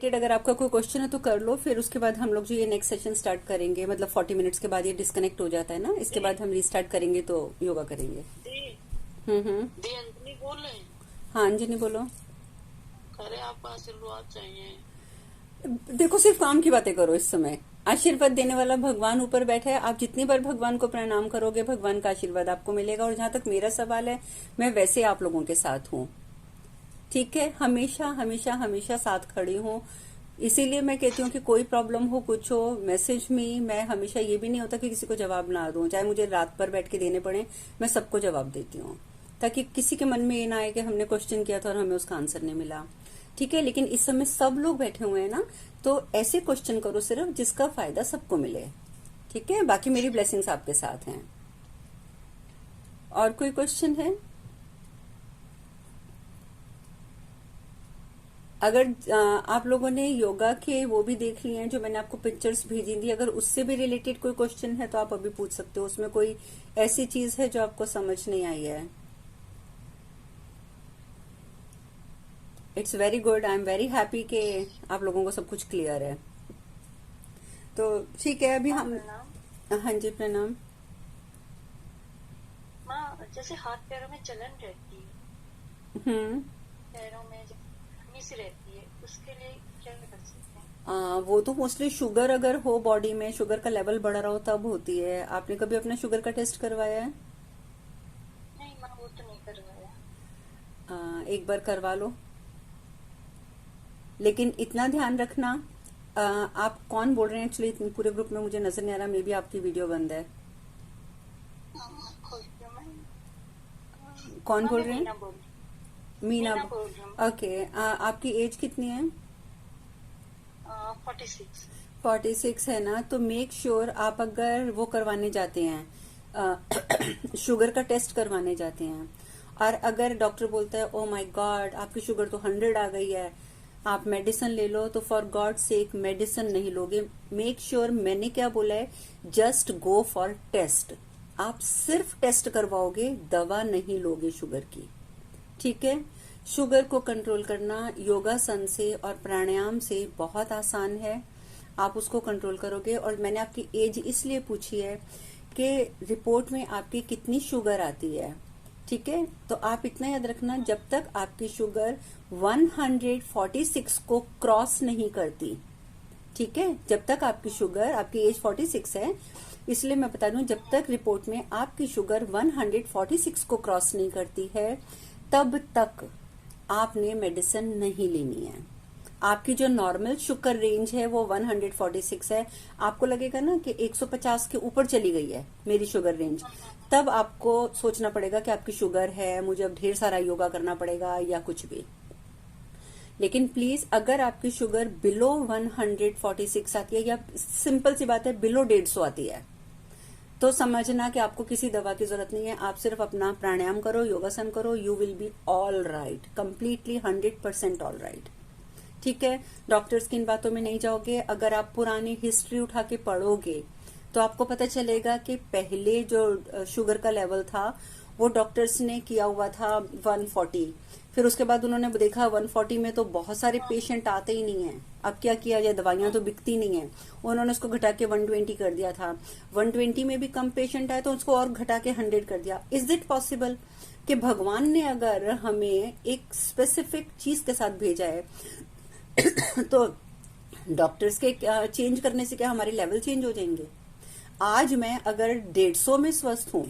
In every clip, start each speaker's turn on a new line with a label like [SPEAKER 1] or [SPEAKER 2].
[SPEAKER 1] Related अगर आपका कोई क्वेश्चन है तो कर लो, फिर उसके बाद हम लोग जो ये नेक्स्ट सेशन स्टार्ट करेंगे, मतलब 40 मिनट्स के बाद ये डिस्कनेक्ट हो जाता है ना, इसके बाद हम रीस्टार्ट करेंगे तो योगा करेंगे। हम्म।
[SPEAKER 2] दी अंजलि बोल रहे हैं।
[SPEAKER 1] हाँ अंजनी बोलो।
[SPEAKER 2] अरे आपको आशीर्वाद चाहिए।
[SPEAKER 1] देखो सिर्फ काम की बातें करो इस समय। आशीर्वाद देने वाला भगवान ऊपर बैठा है, आप जितनी बार भगवान को प्रणाम करोगे भगवान का आशीर्वाद आपको मिलेगा। और जहां तक मेरा सवाल है, मैं वैसे आप लोगों के साथ हूँ, ठीक है, हमेशा हमेशा हमेशा साथ खड़ी हूँ। इसीलिए मैं कहती हूँ कि कोई प्रॉब्लम हो कुछ हो मैसेज में, मैं हमेशा ये भी नहीं होता कि किसी को जवाब ना दूं, चाहे मुझे रात पर बैठ के देने पड़े, मैं सबको जवाब देती हूँ, ताकि किसी के मन में ये ना आए कि हमने क्वेश्चन किया था और हमें उसका आंसर नहीं मिला। ठीक है, लेकिन इस समय सब लोग बैठे हुए हैं ना, तो ऐसे क्वेश्चन करो सिर्फ जिसका फायदा सबको मिले। ठीक है, बाकी मेरी ब्लेसिंग्स आपके साथ हैं। और कोई क्वेश्चन है? अगर आप लोगों ने योगा के वो भी देख लिए हैं जो मैंने आपको पिक्चर्स भेजी थी, अगर उससे भी रिलेटेड कोई क्वेश्चन है तो आप अभी पूछ सकते हो। उसमें कोई ऐसी चीज है जो आपको समझ नहीं आई है? It's very good, I am very happy कि आप लोगों को सब कुछ क्लियर है। तो ठीक है, अभी हम
[SPEAKER 2] प्रणाम।
[SPEAKER 1] हाँ जी प्रणाम।
[SPEAKER 2] माँ जैसे हाथ पैरों में जलन रहती है,
[SPEAKER 1] हम्म।
[SPEAKER 2] पैरों में जब गर्मी सी रहती है, उसके लिए क्या कर सकते हैं?
[SPEAKER 1] वो तो मोस्टली शुगर अगर हो बॉडी में, शुगर का लेवल बढ़ रहा हो तब होती है। आपने कभी अपना शुगर का टेस्ट करवाया है?
[SPEAKER 2] नहीं माँ, वो तो नहीं करवाया।
[SPEAKER 1] एक बार करवा लो, लेकिन इतना ध्यान रखना। आप कौन बोल रहे हैं? एक्चुअली पूरे ग्रुप में मुझे नजर नहीं आ रहा, मे बी आपकी वीडियो बंद है।
[SPEAKER 2] खोलती हूँ मैं।
[SPEAKER 1] कौन
[SPEAKER 2] माँ
[SPEAKER 1] बोल
[SPEAKER 2] मैं
[SPEAKER 1] रहे हैं?
[SPEAKER 2] मीना बोल रही
[SPEAKER 1] मीना।
[SPEAKER 2] मीना बोल रही हूँ।
[SPEAKER 1] ओके, आपकी एज कितनी है?
[SPEAKER 2] 46।
[SPEAKER 1] 46 है ना, तो मेक श्योर आप अगर वो करवाने जाते हैं शुगर का टेस्ट करवाने जाते हैं, और अगर डॉक्टर बोलता है ओ माय गॉड आपकी शुगर तो 100 आ गई है, आप मेडिसिन ले लो, तो फॉर गॉड सेक मेडिसिन नहीं लोगे। मेक श्योर मैंने क्या बोला है, जस्ट गो फॉर टेस्ट। आप सिर्फ टेस्ट करवाओगे, दवा नहीं लोगे शुगर की। ठीक है, शुगर को कंट्रोल करना योगासन से और प्राणायाम से बहुत आसान है, आप उसको कंट्रोल करोगे। और मैंने आपकी एज इसलिए पूछी है कि रिपोर्ट में आपकी कितनी शुगर आती है। ठीक है, तो आप इतना याद रखना, जब तक आपकी शुगर 146 को क्रॉस नहीं करती, ठीक है, जब तक आपकी शुगर, आपकी एज 46 है इसलिए मैं बता दूं, जब तक रिपोर्ट में आपकी शुगर 146 को क्रॉस नहीं करती है तब तक आपने मेडिसिन नहीं लेनी है। आपकी जो नॉर्मल शुगर रेंज है वो 146 है। आपको लगेगा ना कि 150 के ऊपर चली गई है मेरी शुगर रेंज, तब आपको सोचना पड़ेगा कि आपकी शुगर है, मुझे अब ढेर सारा योगा करना पड़ेगा या कुछ भी। लेकिन प्लीज अगर आपकी शुगर बिलो 146 आती है, या सिंपल सी बात है बिलो 150 आती है, तो समझना कि आपको किसी दवा की जरूरत नहीं है। आप सिर्फ अपना प्राणायाम करो, योगासन करो, you will be all right, completely 100% all right. ठीक है, डॉक्टर्स की इन बातों में नहीं जाओगे। अगर आप पुरानी हिस्ट्री उठा के पढ़ोगे तो आपको पता चलेगा कि पहले जो शुगर का लेवल था वो डॉक्टर्स ने किया हुआ था 140, फिर उसके बाद उन्होंने देखा 140 में तो बहुत सारे पेशेंट आते ही नहीं है, अब क्या किया जाए, दवाइयां तो बिकती नहीं है, उन्होंने उसको घटा के 120 कर दिया था। 120 में भी कम पेशेंट आए तो उसको और घटा के 100 कर दिया। इज इट पॉसिबल कि भगवान ने अगर हमें एक स्पेसिफिक चीज के साथ भेजा है तो डॉक्टर्स के चेंज करने से क्या हमारे लेवल चेंज हो जाएंगे? आज मैं अगर 150 में स्वस्थ हूं,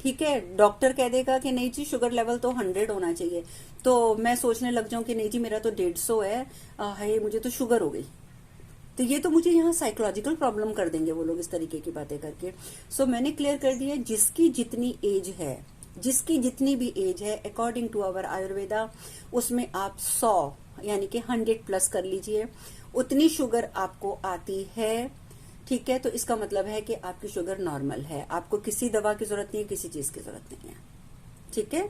[SPEAKER 1] ठीक है, डॉक्टर कह देगा कि नहीं जी शुगर लेवल तो 100 होना चाहिए, तो मैं सोचने लग जाऊं कि नहीं जी मेरा तो 150 है, हाय मुझे तो शुगर हो गई, तो ये तो मुझे यहाँ साइकोलॉजिकल प्रॉब्लम कर देंगे वो लोग इस तरीके की बातें करके। सो मैंने क्लियर कर दिया, जिसकी जितनी एज है, जिसकी जितनी भी एज है अकॉर्डिंग टू अवर आयुर्वेदा, उसमें आप 100 यानी कि 100 प्लस कर लीजिए, उतनी शुगर आपको आती है। ठीक है, तो इसका मतलब है कि आपकी शुगर नॉर्मल है, आपको किसी दवा की जरूरत नहीं है, किसी चीज की जरूरत नहीं है। ठीक है,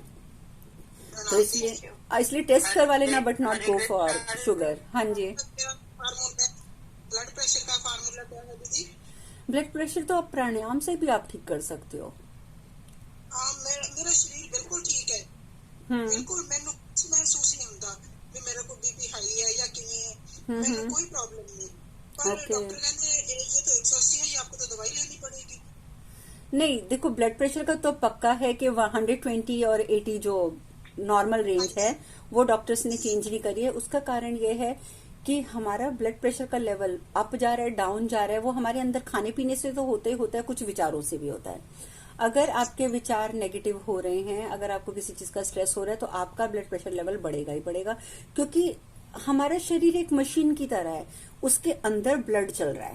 [SPEAKER 1] तो इसलिए टेस्ट करवा लेना, but not go for sugar. हाँ जी,
[SPEAKER 2] ब्लड प्रेशर का फार्मूला क्या है दीदी?
[SPEAKER 1] ब्लड प्रेशर तो आप प्राणायाम से भी आप ठीक कर सकते हो।
[SPEAKER 2] मेरा शरीर बिल्कुल ठीक है,
[SPEAKER 1] हम्म।
[SPEAKER 2] बिल्कुल मैंने कुछ महसूस नहीं होता।
[SPEAKER 3] भी मेरे को बीपी हाई है या किनी है, मैंने कोई प्रॉब्लम नहीं, पर
[SPEAKER 1] ओके।
[SPEAKER 3] डॉक्टर कहते ये तो 180 है, ये आपको तो दवाई लेनी पड़ेगी।
[SPEAKER 1] नहीं देखो, ब्लड प्रेशर का तो पक्का है कि 120 और 80 जो नॉर्मल
[SPEAKER 3] हाँ
[SPEAKER 1] रेंज है
[SPEAKER 3] जी।
[SPEAKER 1] वो डॉक्टर्स ने चेंज नहीं करी है। उसका कारण ये है कि हमारा ब्लड प्रेशर का लेवल अप जा रहा है, डाउन जा रहा है, वो हमारे अंदर खाने पीने से तो होता ही होता है, कुछ विचारों से भी होता है। अगर आपके विचार नेगेटिव हो रहे हैं, अगर आपको किसी चीज का स्ट्रेस हो रहा है, तो आपका ब्लड प्रेशर लेवल बढ़ेगा ही बढ़ेगा। क्योंकि हमारा शरीर एक मशीन की तरह है, उसके अंदर ब्लड चल रहा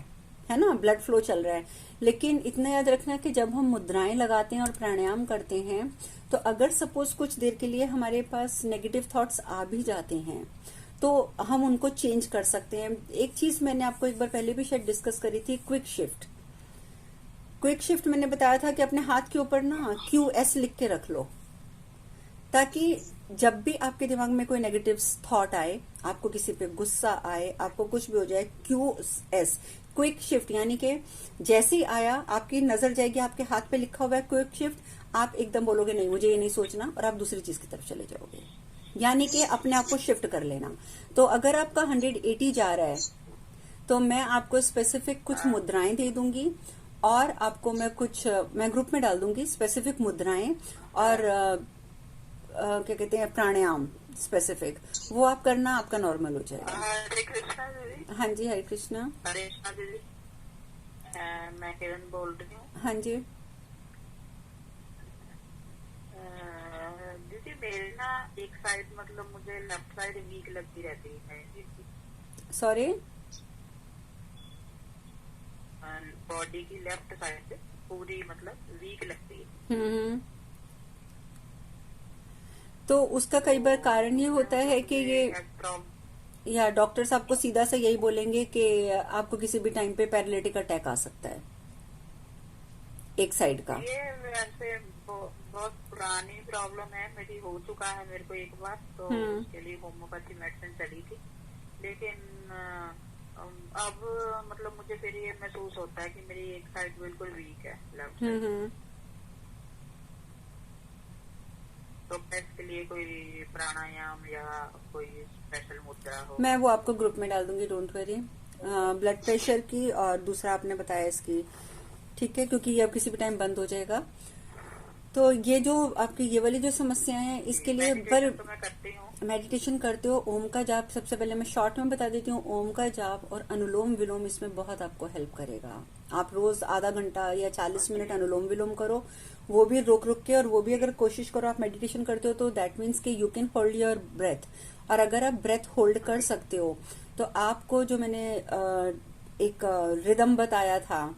[SPEAKER 1] है ना, ब्लड फ्लो चल रहा है। लेकिन इतना याद रखना कि जब हम मुद्राएं लगाते हैं और प्राणायाम करते हैं, तो अगर सपोज कुछ देर के लिए हमारे पास नेगेटिव थॉट्स आ भी जाते हैं, तो हम उनको चेंज कर सकते हैं। एक चीज मैंने आपको एक बार पहले भी शायद डिस्कस करी थी, क्विक शिफ्ट। क्विक शिफ्ट मैंने बताया था कि अपने हाथ के ऊपर ना QS लिख के रख लो, ताकि जब भी आपके दिमाग में कोई नेगेटिव थॉट आए, आपको किसी पे गुस्सा आए, आपको कुछ भी हो जाए, QS क्विक शिफ्ट, यानी कि जैसे ही आया आपकी नजर जाएगी, आपके हाथ पे लिखा हुआ है क्विक शिफ्ट, आप एकदम बोलोगे नहीं मुझे ये नहीं सोचना, और आप दूसरी चीज की तरफ चले जाओगे, यानी कि अपने आप को शिफ्ट कर लेना। तो अगर आपका 180 जा रहा है, तो मैं आपको स्पेसिफिक कुछ मुद्राएं दे दूंगी, और आपको मैं ग्रुप में डाल दूंगी स्पेसिफिक मुद्राएं, और क्या कहते हैं, प्राणायाम स्पेसिफिक, वो आप करना, आपका नॉर्मल हो जाएगा।
[SPEAKER 2] हरे कृष्णा दीदी।
[SPEAKER 1] हाँ जी, हरे कृष्णा।
[SPEAKER 2] हरे कृष्णा दीदी। मैं किरण बोल रही हूँ।
[SPEAKER 1] हाँ जी।
[SPEAKER 2] दीदी मेरे ना एक साइड, मतलब मुझे लेफ्ट साइड वीक लगती रहती है,
[SPEAKER 1] सॉरी,
[SPEAKER 2] बॉडी की लेफ्ट साइड पूरी मतलब वीक लगती है।
[SPEAKER 1] हम्म। तो उसका कई बार कारण ये होता है कि या डॉक्टर्स आपको सीधा से यही बोलेंगे कि आपको किसी भी टाइम पे पैरालिटिक अटैक आ सकता है एक साइड का।
[SPEAKER 2] ये वैसे बहुत पुरानी प्रॉब्लम है मेरी, हो चुका है मेरे को एक बार, तो उसके लिए होम्योपैथी मेडिसिन चली थी, लेकिन अब मतलब मुझे फिर ये महसूस होता है कि मेरी एक साइड बिल्कुल वीक है, लेफ्ट साइड। तो इसके लिए कोई प्राणायाम या कोई स्पेशल मुद्रा हो?
[SPEAKER 1] मैं वो आपको ग्रुप में डाल दूंगी, डोंट वरी। ब्लड प्रेशर की और दूसरा आपने बताया इसकी, ठीक है, क्योंकि ये अब किसी भी टाइम बंद हो जाएगा। तो ये जो आपकी ये वाली जो समस्याएं हैं, इसके लिए पर
[SPEAKER 2] तो मैं करती हूँ,
[SPEAKER 1] मेडिटेशन करते हो, ओम का जाप सबसे पहले मैं शॉर्ट में बता देती हूँ। ओम का जाप और अनुलोम विलोम इसमें बहुत आपको हेल्प करेगा। आप रोज आधा घंटा या 40 मिनट अनुलोम विलोम करो, वो भी रुक रुक के, और वो भी अगर कोशिश करो आप मेडिटेशन करते हो तो दैट मीन्स कि you can hold your breath. और अगर आप ब्रेथ होल्ड कर सकते हो तो आपको जो मैंने एक रिदम बताया था,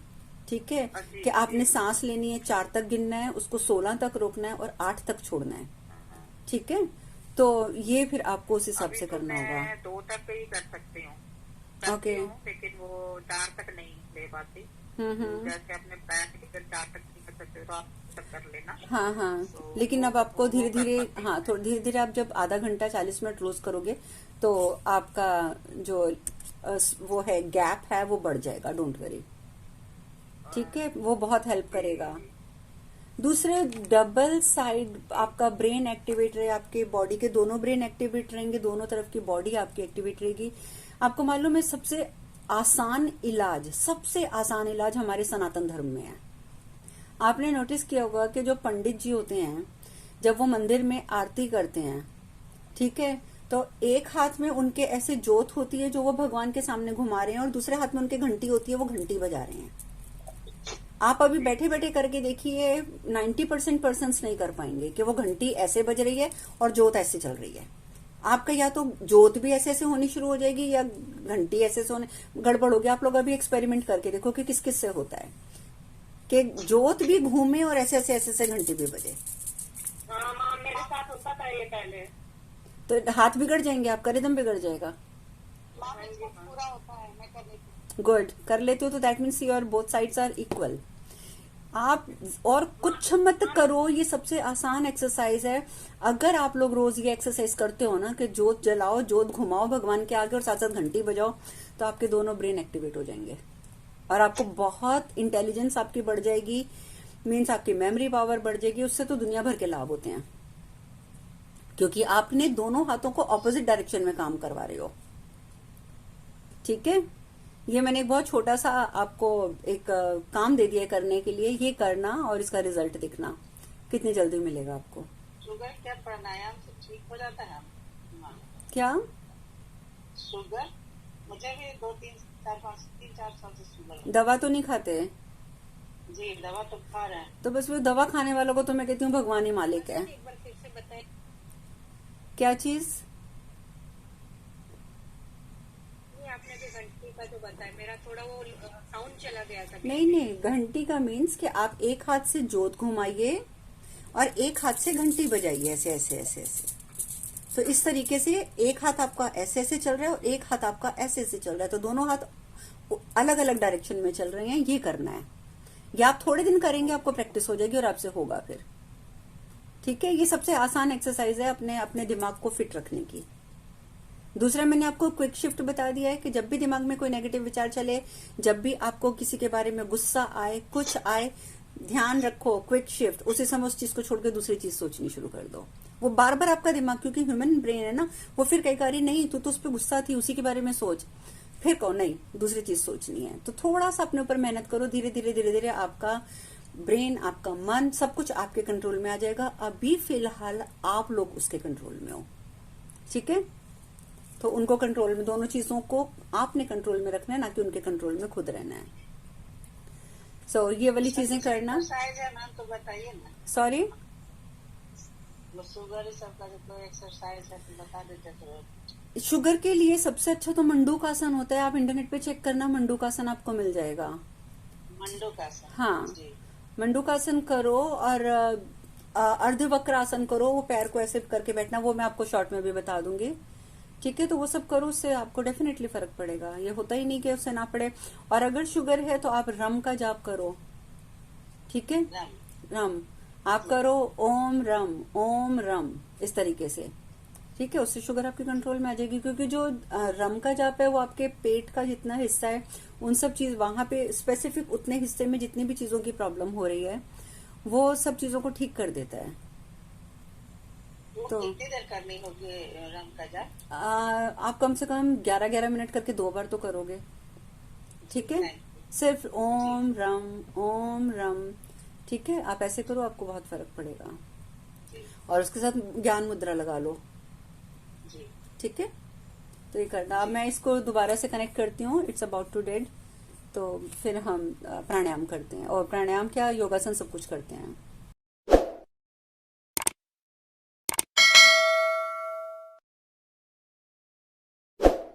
[SPEAKER 1] ठीक है, कि आपने सांस लेनी है, 4 तक गिनना है, उसको 16 तक रोकना है और 8 तक छोड़ना है, ठीक है। तो ये फिर आपको उस हिसाब से करना होगा।
[SPEAKER 2] मैं 2 तक ही कर सकती हूँ,
[SPEAKER 1] ओके।
[SPEAKER 2] लेकिन वो 4 तक नहीं ले पाती। जैसे अपने पैर की 4 तक नहीं कर सकते तो आप तक कर लेना।
[SPEAKER 1] हाँ हाँ,
[SPEAKER 2] तो
[SPEAKER 1] लेकिन अब आपको धीरे धीरे, हाँ थोड़ा धीरे धीरे, आप जब आधा घंटा 40 मिनट रोज करोगे तो आपका जो वो है गैप है वो बढ़ जाएगा, डोंट वरी, ठीक है, वो बहुत हेल्प करेगा। दूसरे डबल साइड आपका ब्रेन एक्टिवेट रहे, आपके बॉडी के दोनों ब्रेन एक्टिवेट रहेंगे, दोनों तरफ की बॉडी आपकी एक्टिवेट रहेगी। आपको मालूम है सबसे आसान इलाज हमारे सनातन धर्म में है। आपने नोटिस किया होगा कि जो पंडित जी होते हैं जब वो मंदिर में आरती करते हैं, ठीक है, तो एक हाथ में उनके ऐसे जोत होती है जो वो भगवान के सामने घुमा रहे हैं, और दूसरे हाथ में उनके घंटी होती है, वो घंटी बजा रहे हैं। आप अभी बैठे बैठे करके देखिए, 90% पर्सन्स नहीं कर पाएंगे कि वो घंटी ऐसे बज रही है और जोत ऐसे चल रही है। आपका या तो जोत भी ऐसे ऐसे होनी शुरू हो जाएगी या घंटी ऐसे ऐसे होने, गड़बड़ होगी। आप लोग अभी एक्सपेरिमेंट करके देखो कि किस किस से होता है कि जोत भी घूमे और ऐसे ऐसे ऐसे ऐसे घंटी भी बजे।
[SPEAKER 2] मेरे साथ होता था ये पहले,
[SPEAKER 1] तो हाथ बिगड़ जाएंगे, आपका रिदम बिगड़ जाएगा।
[SPEAKER 2] पूरा होता है, मैं कर लेती हूँ।
[SPEAKER 1] गुड, कर लेते हो तो that means your both sides are equal. आप और कुछ मत करो, ये सबसे आसान एक्सरसाइज है। अगर आप लोग रोज ये एक्सरसाइज करते हो ना कि जोत जलाओ, जोत घुमाओ भगवान के आगे और साथ साथ घंटी बजाओ, तो आपके दोनों ब्रेन एक्टिवेट हो जाएंगे और आपको बहुत इंटेलिजेंस आपकी बढ़ जाएगी, मीन्स आपकी मेमोरी पावर बढ़ जाएगी। उससे तो दुनिया भर के लाभ होते हैं। क्योंकि आपने दोनों हाथों को ऑपोजिट डायरेक्शन में काम करवा रहे हो। ठीक है, ये मैंने एक बहुत छोटा सा आपको एक काम दे दिया करने के लिए, ये करना और इसका रिजल्ट दिखना कितनी जल्दी मिलेगा आपको।
[SPEAKER 2] शुगर क्या प्राणायाम से ठीक हो जाता है?
[SPEAKER 1] क्या
[SPEAKER 2] शुगर? मुझे भी 3-4 साल से शुगर।
[SPEAKER 1] दवा तो नहीं खाते?
[SPEAKER 2] जी दवा तो खा रहे हैं।
[SPEAKER 1] तो बस वो दवा खाने वालों को तो मैं कहती हूँ भगवान ही मालिक है।
[SPEAKER 2] एक बार फिर से बताएं।
[SPEAKER 1] क्या चीज?
[SPEAKER 2] आपने भी घंटी का जो बताया, मेरा थोड़ा वो साउंड चला गया था।
[SPEAKER 1] नहीं, घंटी का मीन्स कि आप एक हाथ से जोत घुमाइए और एक हाथ से घंटी बजाइए, ऐसे ऐसे ऐसे ऐसे। तो इस तरीके से एक हाथ आपका ऐसे ऐसे चल रहा है और एक हाथ आपका ऐसे ऐसे चल रहा है, तो दोनों हाथ अलग अलग डायरेक्शन में चल रहे हैं। ये करना है, या आप थोड़े दिन करेंगे, आपको प्रैक्टिस हो जाएगी और आपसे होगा फिर। ठीक है, ये सबसे आसान एक्सरसाइज है अपने दिमाग को फिट रखने की। दूसरा, मैंने आपको क्विक शिफ्ट बता दिया है कि जब भी दिमाग में कोई नेगेटिव विचार चले, जब भी आपको किसी के बारे में गुस्सा आए, कुछ आए, ध्यान रखो क्विक शिफ्ट, उसी समय उस चीज को छोड़ के दूसरी चीज सोचनी शुरू कर दो। वो बार बार आपका दिमाग, क्योंकि ह्यूमन ब्रेन है ना, वो फिर कई बारी नहीं तो उस पर गुस्सा थी, उसी के बारे में सोच, फिर कहो नहीं दूसरी चीज सोचनी है। तो थोड़ा सा अपने ऊपर मेहनत करो, धीरे धीरे धीरे धीरे आपका ब्रेन, आपका मन, सब कुछ आपके कंट्रोल में आ जाएगा। अभी फिलहाल आप लोग उसके कंट्रोल में हो। ठीक है, तो उनको कंट्रोल में, दोनों चीजों को आपने कंट्रोल में रखना है, ना कि उनके कंट्रोल में खुद रहना है। सो ये वाली चीजें करना।
[SPEAKER 2] एक्सरसाइज है मैम, तो बताइए ना।
[SPEAKER 1] सॉरी,
[SPEAKER 2] शुगर सबका जो एक्सरसाइज है तो बता देते तो।
[SPEAKER 1] शुगर के लिए सबसे अच्छा तो मंडूकासन होता है। आप इंटरनेट पे चेक करना, मंडूकासन आपको मिल जाएगा।
[SPEAKER 2] मंडूकासन?
[SPEAKER 1] हाँ,
[SPEAKER 2] जी।
[SPEAKER 1] मंडूकासन करो और अर्धवक्रासन करो, वो पैर को ऐसे करके बैठना, वो मैं आपको शॉर्ट में भी बता दूंगी। ठीक है, तो वो सब करो, उससे आपको डेफिनेटली फर्क पड़ेगा। ये होता ही नहीं कि उससे ना पड़े। और अगर शुगर है तो आप रम का जाप करो। ठीक है, रम आप करो, ओम रम इस तरीके से। ठीक है, उससे शुगर आपके कंट्रोल में आ जाएगी। क्योंकि जो रम का जाप है वो आपके पेट का जितना हिस्सा है, उन सब चीज वहां पे स्पेसिफिक उतने हिस्से में जितनी भी चीजों की प्रॉब्लम हो रही है, वो सब चीजों को ठीक कर देता है।
[SPEAKER 2] तो कितनी देर करनी होगी रम का जाप?
[SPEAKER 1] आप कम से कम 11-11 मिनट करके 2 बार तो करोगे। ठीक है, सिर्फ ओम रम। ठीक है, आप ऐसे करो, आपको बहुत फर्क पड़ेगा। और उसके साथ ज्ञान मुद्रा लगा लो। ठीक है, तो ये करना। अब मैं इसको दोबारा से कनेक्ट करती हूँ, इट्स अबाउट टू डेड। तो फिर हम प्राणायाम करते हैं, और प्राणायाम क्या, योगासन सब कुछ करते हैं।